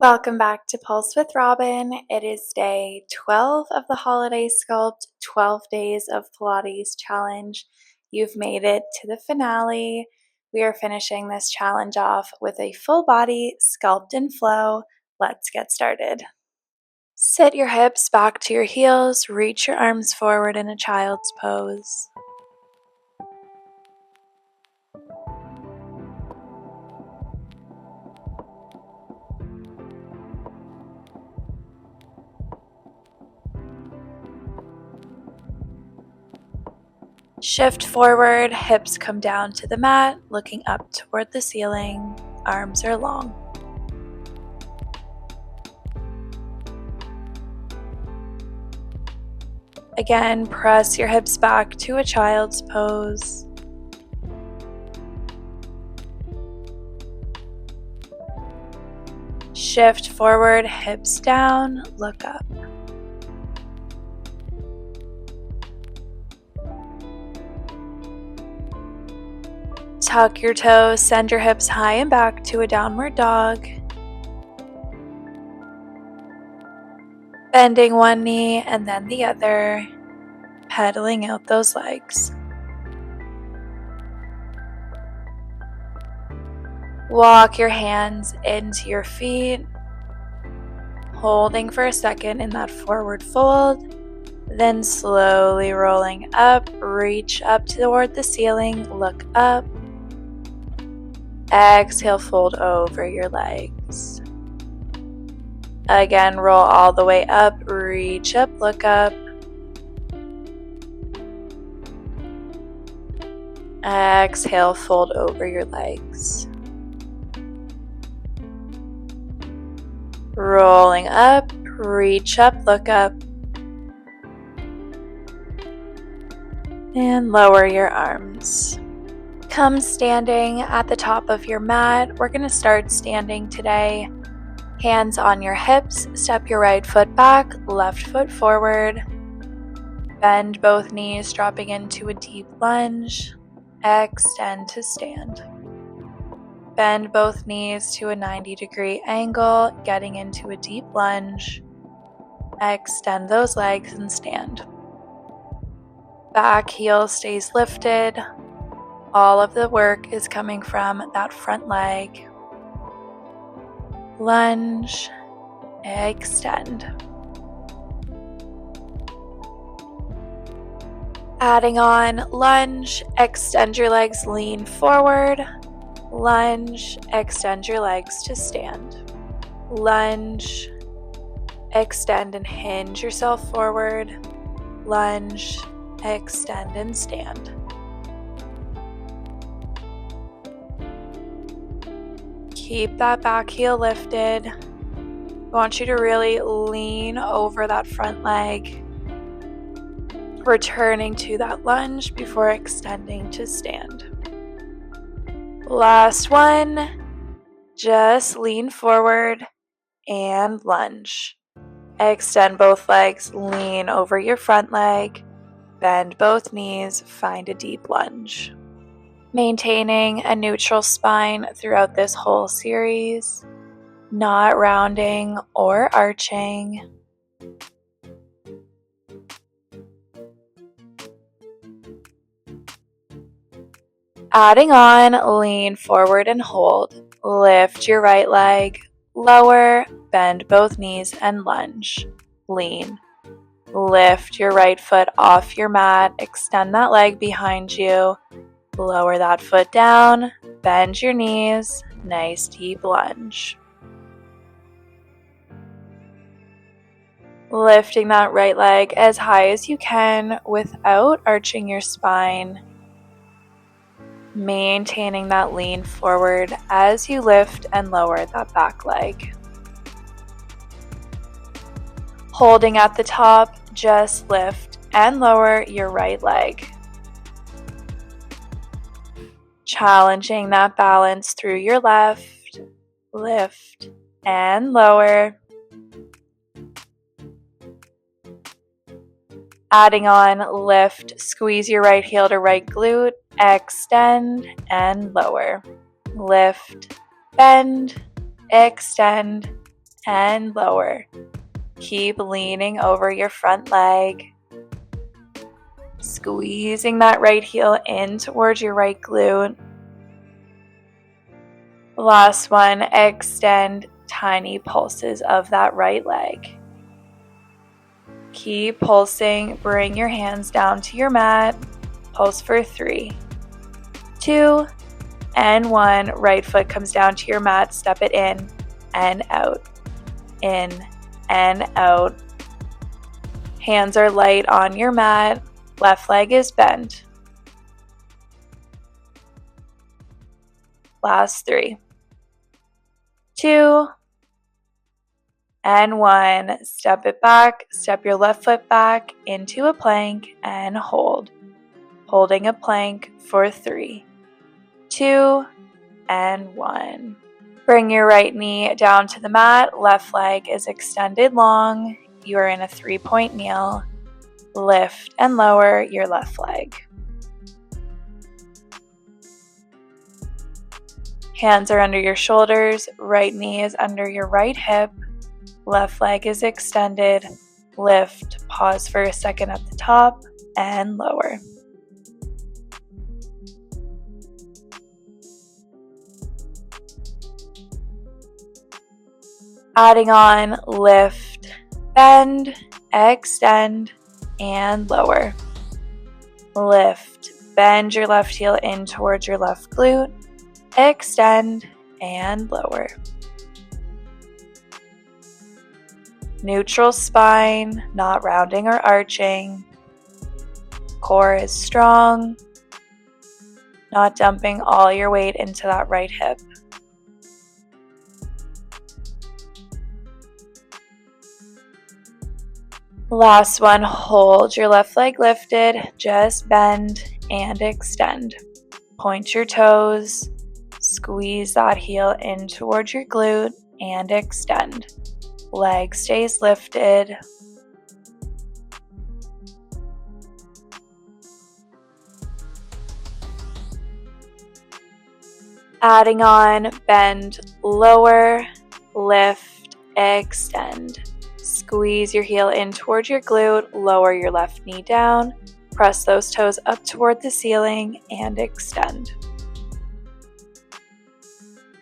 Welcome back to Pulse with Robin. It is day 12 of the Holiday Sculpt 12 Days of Pilates challenge. You've made it to the finale. We are finishing this challenge off with a full body sculpt and flow. Let's get started. Sit your hips back to your heels, reach your arms forward in a child's pose. Shift forward, hips come down to the mat, looking up toward the ceiling, arms are long. Again, press your hips back to a child's pose. Shift forward, hips down, look up. Tuck your toes, send your hips high and back to a downward dog. Bending one knee and then the other, pedaling out those legs. Walk your hands into your feet, holding for a second in that forward fold, then slowly rolling up, reach up toward the ceiling, look up. Exhale, fold over your legs. Again, roll all the way up, reach up, look up. Exhale, fold over your legs. Rolling up, reach up, look up. And lower your arms. Come standing at the top of your mat. We're going to start standing today. Hands on your hips, step your right foot back, left foot forward. Bend both knees, dropping into a deep lunge. Extend to stand. Bend both knees to a 90-degree angle, getting into a deep lunge. Extend those legs and stand. Back heel stays lifted. All of the work is coming from that front leg. Lunge, extend. Adding on lunge, extend your legs, lean forward. Lunge, extend your legs to stand. Lunge, extend and hinge yourself forward. Lunge, extend and stand. Keep that back heel lifted. I want you to really lean over that front leg, returning to that lunge before extending to stand. Last one, just lean forward and lunge. Extend both legs, lean over your front leg, bend both knees, find a deep lunge. Maintaining a neutral spine throughout this whole series, not rounding or arching. Adding on, lean forward and hold. Lift your right leg, lower, bend both knees and lunge. Lean. Lift your right foot off your mat, extend that leg behind you. Lower that foot down, bend your knees, nice deep lunge. Lifting that right leg as high as you can without arching your spine. Maintaining that lean forward as you lift and lower that back leg. Holding at the top, just lift and lower your right leg. Challenging that balance through your left, lift and lower. Adding on, lift, squeeze your right heel to right glute, extend and lower. Lift, bend, extend and lower. Keep leaning over your front leg. Squeezing that right heel in towards your right glute. Last one, extend tiny pulses of that right leg. Keep pulsing, bring your hands down to your mat. Pulse for 3, 2, and 1. Right foot comes down to your mat, step it in and out, in and out. Hands are light on your mat, left leg is bent. Last 3, 2, and 1. Step it back, step your left foot back into a plank and hold. Holding a plank for 3, 2, and 1. Bring your right knee down to the mat, left leg is extended long. You are in a 3-point kneel. Lift and lower your left leg. Hands are under your shoulders, right knee is under your right hip. Left leg is extended. Lift, pause for a second at the top, and lower. Adding on, lift, bend, extend, and lower. Lift, bend your left heel in towards your left glute, extend, and lower. Neutral spine, not rounding or arching. Core is strong, not dumping all your weight into that right hip. Last one, hold your left leg lifted, just bend and extend. Point your toes, squeeze that heel in towards your glute and extend. Leg stays lifted. Adding on, bend, lower, lift, extend. Squeeze your heel in towards your glute, lower your left knee down, press those toes up toward the ceiling and extend.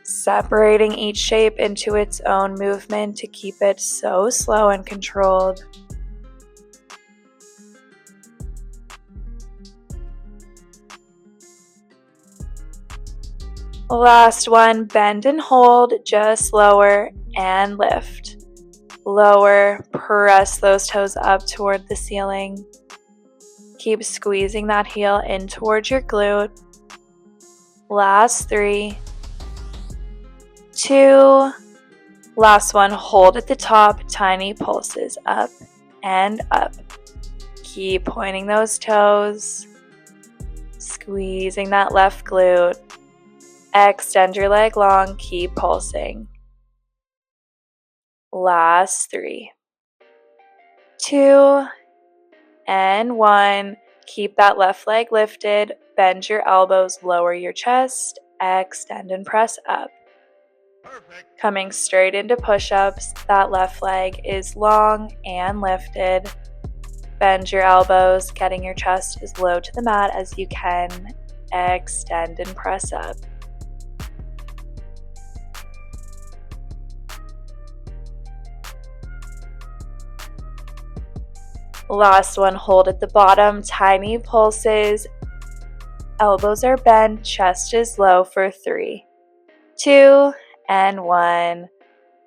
Separating each shape into its own movement to keep it so slow and controlled. Last one, bend and hold, just lower and lift. Lower, press those toes up toward the ceiling. Keep squeezing that heel in towards your glute. Last 3, 2, last one, hold at the top, tiny pulses up and up. Keep pointing those toes, squeezing that left glute. Extend your leg long, keep pulsing. Last 3, 2, and 1. Keep that left leg lifted, bend your elbows, lower your chest, extend and press up. Perfect. Coming straight into push-ups, that left leg is long and lifted. Bend your elbows, getting your chest as low to the mat as you can. Extend and press up. Last one, hold at the bottom, tiny pulses. Elbows are bent, chest is low for 3, 2, and 1.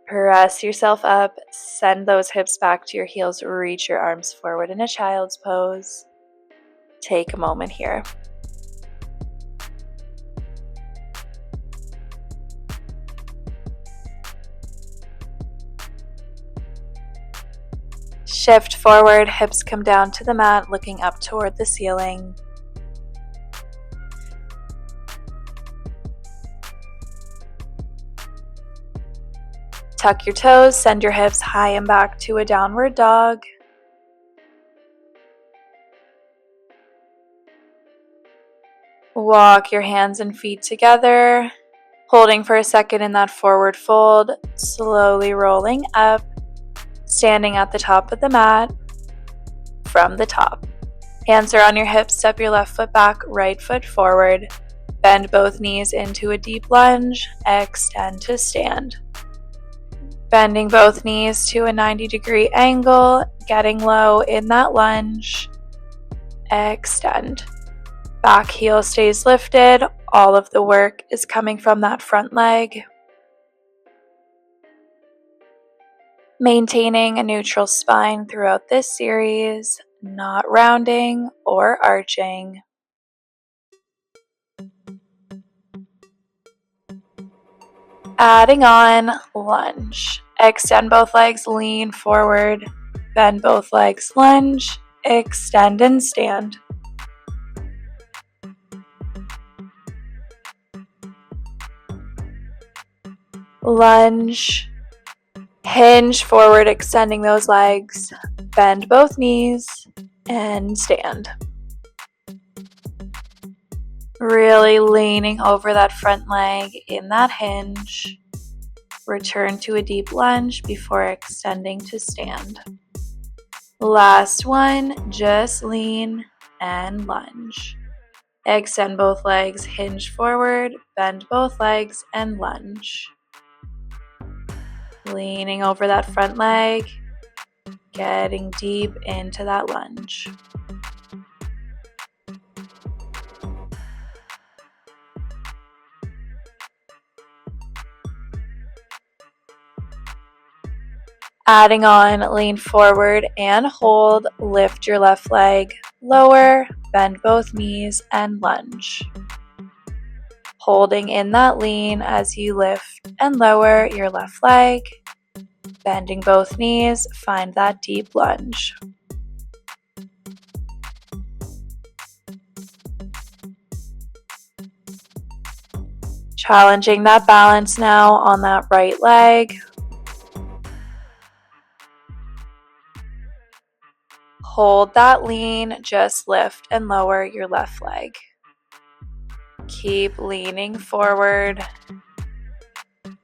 Press yourself up, send those hips back to your heels, reach your arms forward in a child's pose. Take a moment here. Shift forward, hips come down to the mat, looking up toward the ceiling. Tuck your toes, send your hips high and back to a downward dog. Walk your hands and feet together, holding for a second in that forward fold, slowly rolling up, standing at the top of the mat from the top. Hands are on your hips, step your left foot back, right foot forward, bend both knees into a deep lunge, extend to stand. Bending both knees to a 90-degree angle, getting low in that lunge, extend. Back heel stays lifted, all of the work is coming from that front leg. Maintaining a neutral spine throughout this series, not rounding or arching. Adding on lunge. Extend both legs, lean forward, bend both legs, lunge, extend and stand. Lunge, hinge forward, extending those legs, bend both knees, and stand. Really leaning over that front leg in that hinge. Return to a deep lunge before extending to stand. Last one, just lean and lunge. Extend both legs, hinge forward, bend both legs, and lunge. Leaning over that front leg, getting deep into that lunge. Adding on, lean forward and hold, lift your left leg, lower, bend both knees, and lunge. Holding in that lean as you lift and lower your left leg, bending both knees, find that deep lunge. Challenging that balance now on that right leg. Hold that lean, just lift and lower your left leg. Keep leaning forward.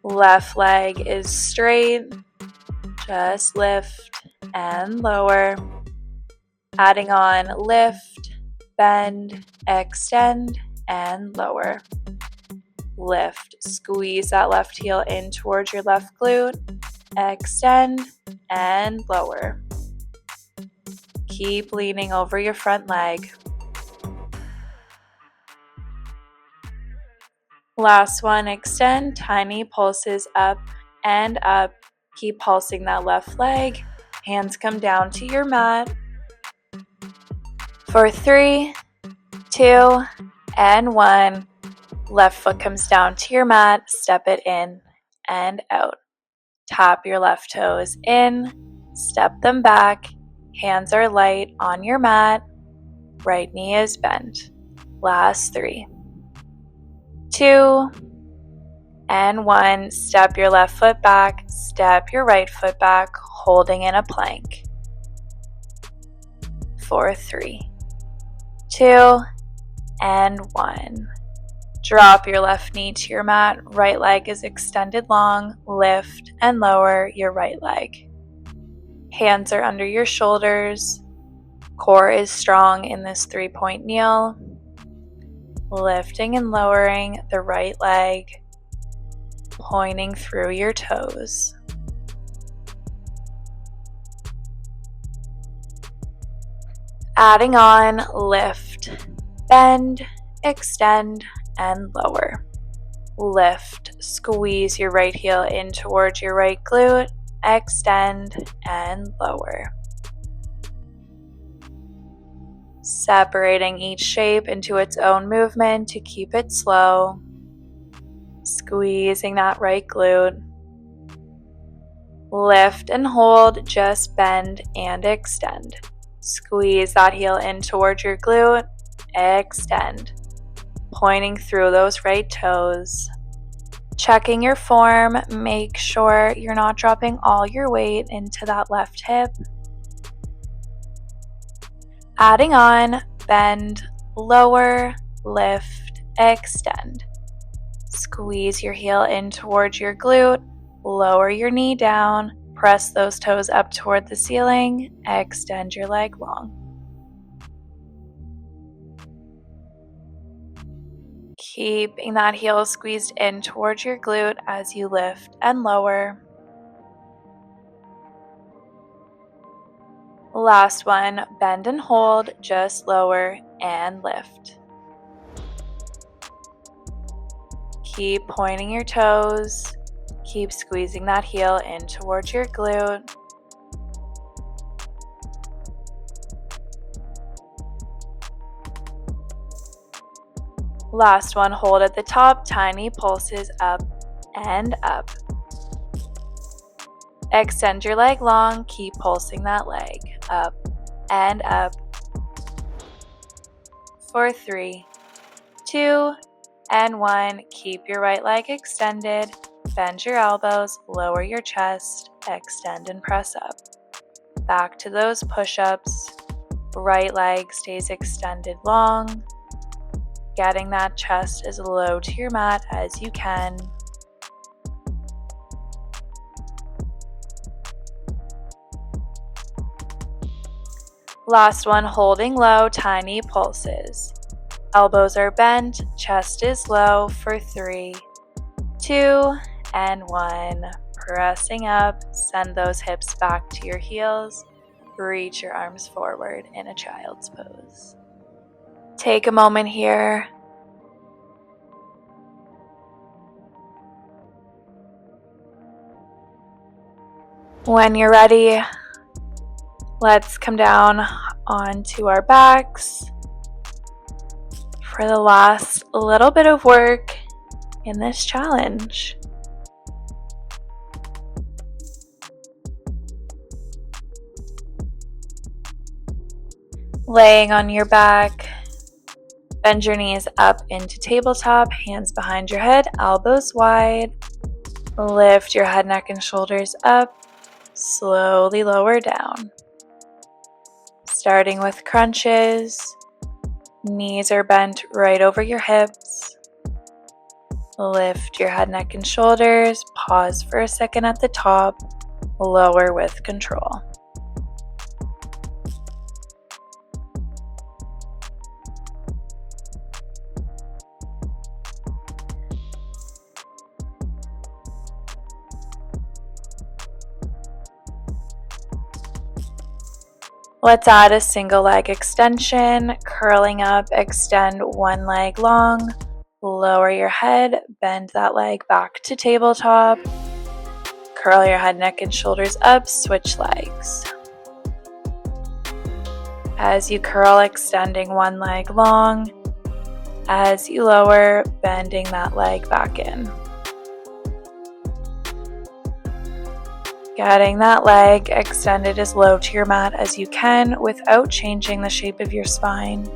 Left leg is straight. Just lift and lower. Adding on, lift, bend, extend, and lower. Lift, squeeze that left heel in towards your left glute. Extend and lower. Keep leaning over your front leg. Last one, extend, tiny pulses up and up. Keep pulsing that left leg. Hands come down to your mat. For 3, 2, and 1. Left foot comes down to your mat. Step it in and out. Tap your left toes in. Step them back. Hands are light on your mat. Right knee is bent. Last 3, 2, and 1. Step your left foot back. Step your right foot back, holding in a plank. For 3, 2, and 1. Drop your left knee to your mat. Right leg is extended long. Lift and lower your right leg. Hands are under your shoulders. Core is strong in this 3-point kneel. Lifting and lowering the right leg, pointing through your toes. Adding on, lift, bend, extend, and lower. Lift, squeeze your right heel in towards your right glute. Extend and lower. Separating each shape into its own movement to keep it slow. Squeezing that right glute. Lift and hold, just bend and extend. Squeeze that heel in towards your glute. Extend. Pointing through those right toes. Checking your form, make sure you're not dropping all your weight into that left hip. Adding on, bend, lower, lift, extend. Squeeze your heel in towards your glute, lower your knee down, press those toes up toward the ceiling, extend your leg long. Keeping that heel squeezed in towards your glute as you lift and lower. Last one, bend and hold, just lower and lift. Keep pointing your toes. Keep squeezing that heel in towards your glute. Last one, hold at the top, tiny pulses up and up. Extend your leg long, keep pulsing that leg up and up. For 3, 2, and 1, keep your right leg extended, bend your elbows, lower your chest, extend and press up. Back to those push-ups, right leg stays extended long, getting that chest as low to your mat as you can. Last one, holding low, tiny pulses. Elbows are bent, chest is low for 3, 2, and 1. Pressing up, send those hips back to your heels. Reach your arms forward in a child's pose. Take a moment here. When you're ready, let's come down onto our backs for the last little bit of work in this challenge. Laying on your back, bend your knees up into tabletop, hands behind your head, elbows wide. Lift your head, neck, and shoulders up. Slowly lower down. Starting with crunches. Knees are bent right over your hips. Lift your head, neck, and shoulders. Pause for a second at the top. Lower with control. Let's add a single leg extension, curling up, extend one leg long, lower your head, bend that leg back to tabletop, curl your head, neck, and shoulders up, switch legs. As you curl, extending one leg long, as you lower, bending that leg back in. Getting that leg extended as low to your mat as you can without changing the shape of your spine.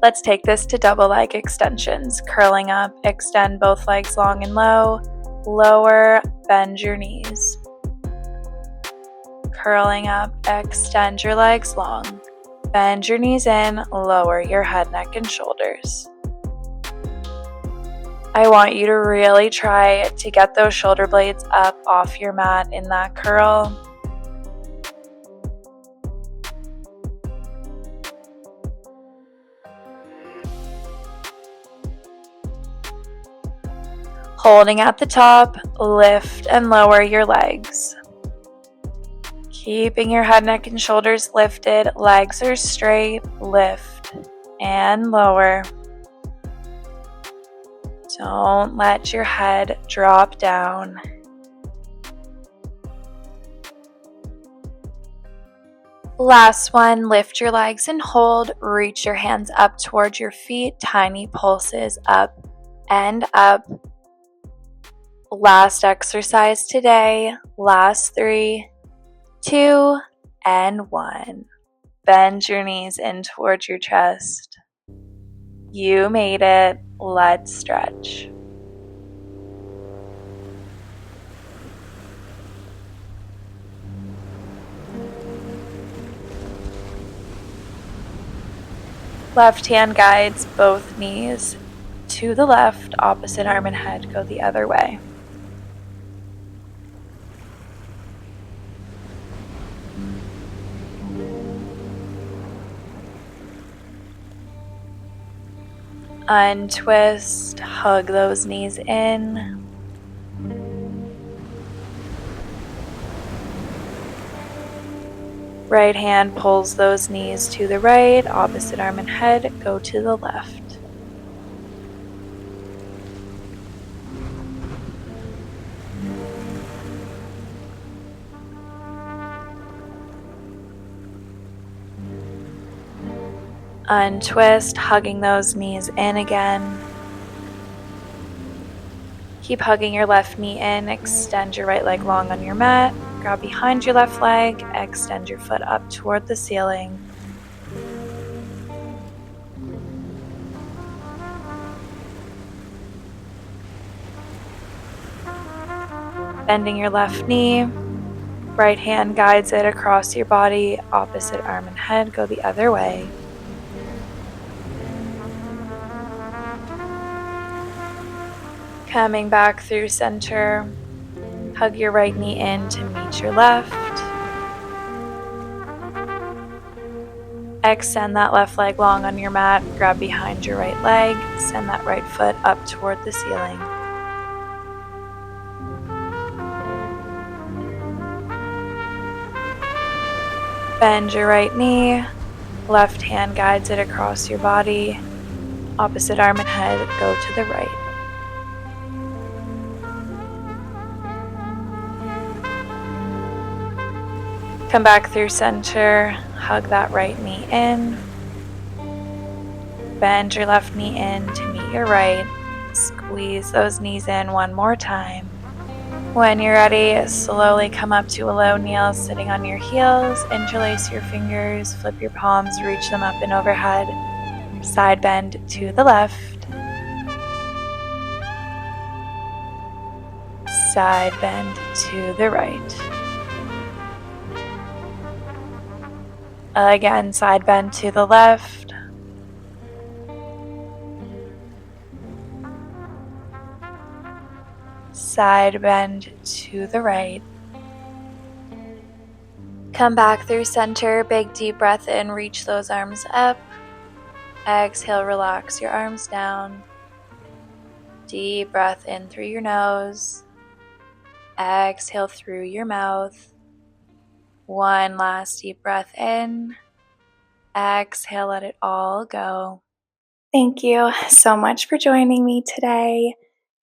Let's take this to double leg extensions. Curling up, extend both legs long and low. Lower, bend your knees. Curling up, extend your legs long. Bend your knees in, lower your head, neck, and shoulders. I want you to really try to get those shoulder blades up off your mat in that curl. Holding at the top, lift and lower your legs. Keeping your head, neck, and shoulders lifted, legs are straight, lift and lower. Don't let your head drop down. Last one, lift your legs and hold. Reach your hands up towards your feet, tiny pulses up and up. Last exercise today, last 3, 2, and 1. Bend your knees in towards your chest. You made it. Let's stretch. Left hand guides both knees to the left, opposite arm and head go the other way. Untwist, hug those knees in. Right hand pulls those knees to the right, opposite arm and head go to the left. Untwist, hugging those knees in again. Keep hugging your left knee in, extend your right leg long on your mat, grab behind your left leg, extend your foot up toward the ceiling. Bending your left knee, right hand guides it across your body, opposite arm and head go the other way. Coming back through center, hug your right knee in to meet your left. Extend that left leg long on your mat, grab behind your right leg, send that right foot up toward the ceiling. Bend your right knee, left hand guides it across your body, opposite arm and head go to the right. Come back through center, hug that right knee in. Bend your left knee in to meet your right. Squeeze those knees in one more time. When you're ready, slowly come up to a low kneel, sitting on your heels. Interlace your fingers, flip your palms, reach them up and overhead. Side bend to the left. Side bend to the right. Again, side bend to the left. Side bend to the right. Come back through center, big deep breath in, reach those arms up. Exhale, relax your arms down. Deep breath in through your nose. Exhale through your mouth. One last deep breath in. Exhale, let it all go. Thank you so much for joining me today.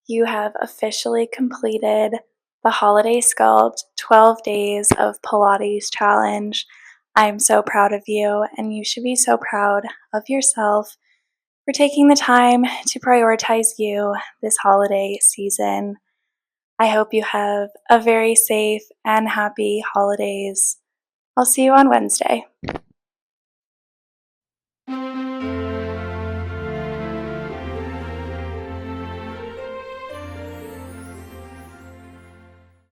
You have officially completed the Holiday Sculpt 12 Days of Pilates Challenge. I'm so proud of you, and you should be so proud of yourself for taking the time to prioritize you this holiday season. I hope you have a very safe and happy holidays. I'll see you on Wednesday.